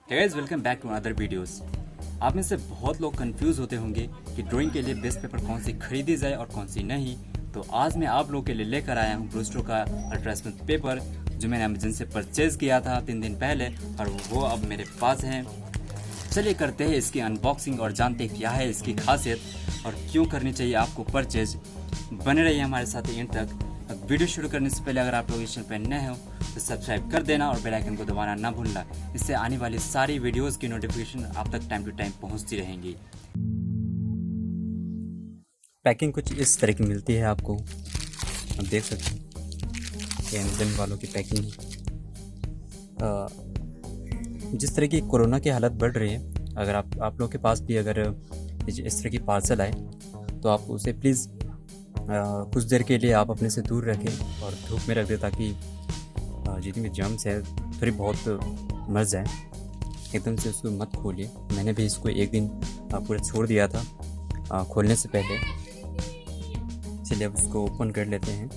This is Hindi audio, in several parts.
Hey guys, welcome back to other videos. आप में से बहुत लोग कंफ्यूज होते होंगे कि ड्राइंग के लिए बेस्ट पेपर कौन सी खरीदी जाए और कौन सी नहीं। तो आज मैं आप लोगों के लिए लेकर आया हूँ ब्रूस्टर का अल्ट्रा स्मूथ पेपर, जो मैंने अमेजन से परचेज़ किया था 3 दिन पहले और वो अब मेरे पास है। चलिए करते हैं इसकी अनबॉक्सिंग और जानते हैं क्या है इसकी खासियत और क्यों करनी चाहिए आपको परचेज। बने रहिए हमारे साथ एंड तक। अब वीडियो शुरू करने से पहले अगर आप लोग इस चैनल पर नए हो तो सब्सक्राइब कर देना और बेल आइकन को दबाना ना भूलना। इससे आने वाली सारी वीडियोस की नोटिफिकेशन आप तक टाइम टू टाइम पहुंचती रहेंगी। पैकिंग कुछ इस तरह की मिलती है आपको, आप देख सकते हैं ये अमेजन वालों की पैकिंग। जिस तरह की कोरोना की हालत बढ़ रही है, अगर आप लोग के पास भी अगर इस तरह की पार्सल आए तो आप उसे प्लीज़ कुछ देर के लिए आप अपने से दूर रखें और धूप में रख दें, ताकि जितनी भी जर्म्स है थोड़ी बहुत मर जाए। एकदम से उसको मत खोलिए। मैंने भी इसको एक दिन पूरा छोड़ दिया था खोलने से पहले। चलिए अब इसको ओपन कर लेते हैं।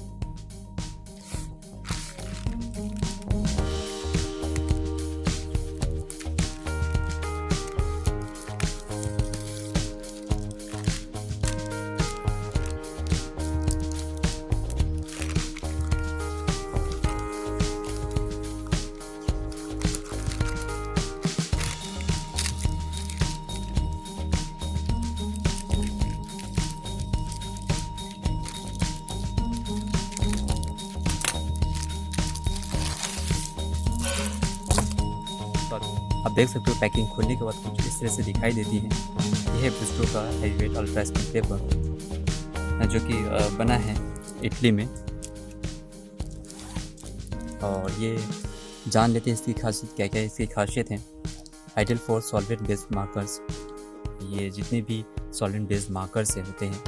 आप देख सकते हो पैकिंग खोलने के बाद कुछ इस तरह से दिखाई देती है। यह है ब्रूस्टर का हेवीवेट अल्ट्रा स्मूथ पेपर, जो कि बना है इटली में। और ये जान लेते हैं इसकी खासियत क्या क्या है। इसकी खासियत है ideal for solvent based markers. ये जितने भी सॉल्वेंट बेस्ड मार्कर्स होते हैं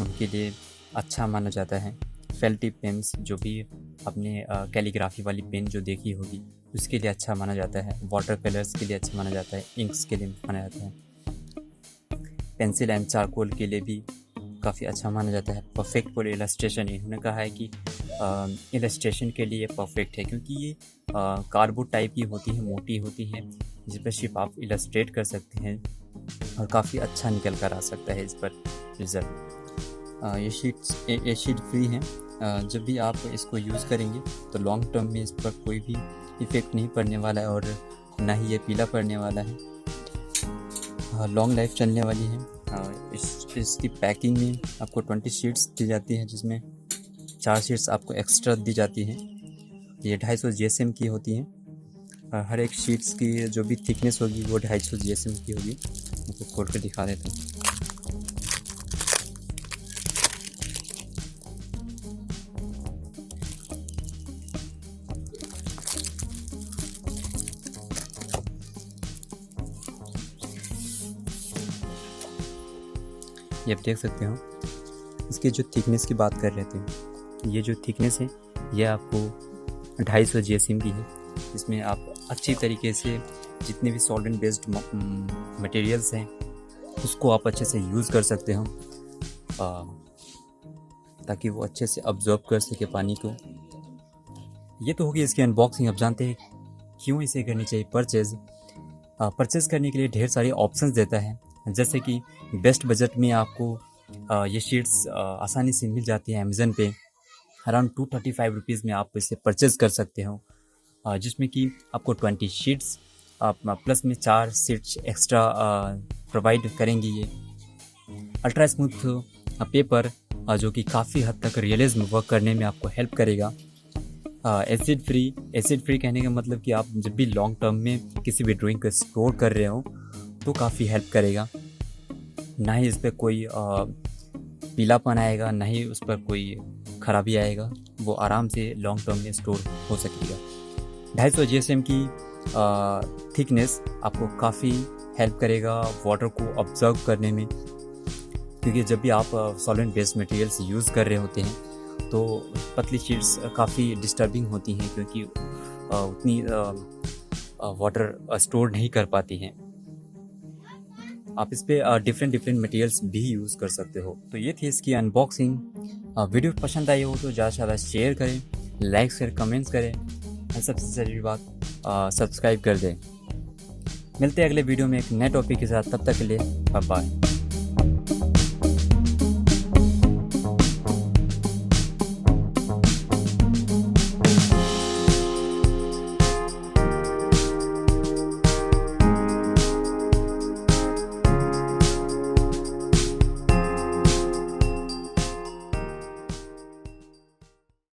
उनके लिए अच्छा माना जाता है। फेल्टी पेन्स, जो भी अपने कैलीग्राफी वाली पेन जो देखी होगी, उसके लिए अच्छा माना जाता है। वाटर कलर्स के लिए अच्छा माना जाता है। इंक्स के लिए माना जाता है। पेंसिल एंड चारकोल के लिए भी काफ़ी अच्छा माना जाता है। परफेक्ट फॉर इलस्ट्रेशन, इन्होंने कहा है कि इलस्ट्रेशन के लिए परफेक्ट है, क्योंकि ये कार्डबोर्ड टाइप की होती है, मोटी होती है, जिस पर सिर्फ आप इलस्ट्रेट कर सकते हैं और काफ़ी अच्छा निकल कर आ सकता है इस पर रिज़ल्ट। ये शीट फ्री है। जब भी आप इसको यूज़ करेंगे तो लॉन्ग टर्म में इस पर कोई भी इफ़ेक्ट नहीं पड़ने वाला है और ना ही ये पीला पड़ने वाला है। लॉन्ग लाइफ चलने वाली है। इसकी पैकिंग में आपको 20 शीट्स दी जाती हैं, जिसमें 4 शीट्स आपको एक्स्ट्रा दी जाती हैं। ये 250 GSM की होती हैं। हर एक शीट्स की जो भी थिकनेस होगी वो 250 GSM की होगी। आपको खोल कर दिखा देता हूँ। ये आप देख सकते हो। इसके जो थिकनेस की बात कर रहे थे, ये जो थिकनेस है ये आपको 250 GSM की है। इसमें आप अच्छी तरीके से जितने भी सॉल्वेंट बेस्ड मटेरियल्स हैं उसको आप अच्छे से यूज़ कर सकते हो, ताकि वो अच्छे से अब्जॉर्ब कर सके पानी को। ये तो होगी इसकी अनबॉक्सिंग। अब जानते हैं क्यों इसे करनी चाहिए परचेज़। परचेज़ करने के लिए ढेर सारे ऑप्शंस देता है, जैसे कि बेस्ट बजट में आपको ये शीट्स आसानी से मिल जाती है अमेज़न पे। अराउंड 235 रुपीज़ में आप इसे परचेज़ कर सकते हो, जिसमें कि आपको 20 शीट्स प्लस में 4 शीट्स एक्स्ट्रा प्रोवाइड करेंगी। ये अल्ट्रा स्मूथ पेपर जो कि काफ़ी हद तक रियलिज्म वर्क करने में आपको हेल्प करेगा। एसिड फ्री कहने का मतलब कि आप जब भी लॉन्ग टर्म में किसी भी ड्राइंग को स्टोर कर रहे हो तो काफ़ी हेल्प करेगा। ना ही इस पर कोई पीलापन आएगा, ना ही उस पर कोई ख़राबी आएगा। वो आराम से लॉन्ग टर्म में स्टोर हो सकेगा। 250 GSM की थिकनेस आपको काफ़ी हेल्प करेगा वाटर को ऑब्जर्व करने में, क्योंकि जब भी आप सॉल्वेंट बेस्ड मटेरियल्स यूज़ कर रहे होते हैं तो पतली शीट्स काफ़ी डिस्टर्बिंग होती हैं, क्योंकि उतनी वाटर स्टोर नहीं कर पाती हैं। आप इस पर डिफरेंट मटेरियल्स भी यूज़ कर सकते हो। तो ये थी इसकी अनबॉक्सिंग। वीडियो पसंद आई हो तो ज़्यादा से ज़्यादा शेयर करें, लाइक करें, कमेंट्स करें और सबसे ज़रूरी बात सब्सक्राइब कर दें। मिलते हैं अगले वीडियो में एक नए टॉपिक के साथ, तब तक के लिए बाय बाय।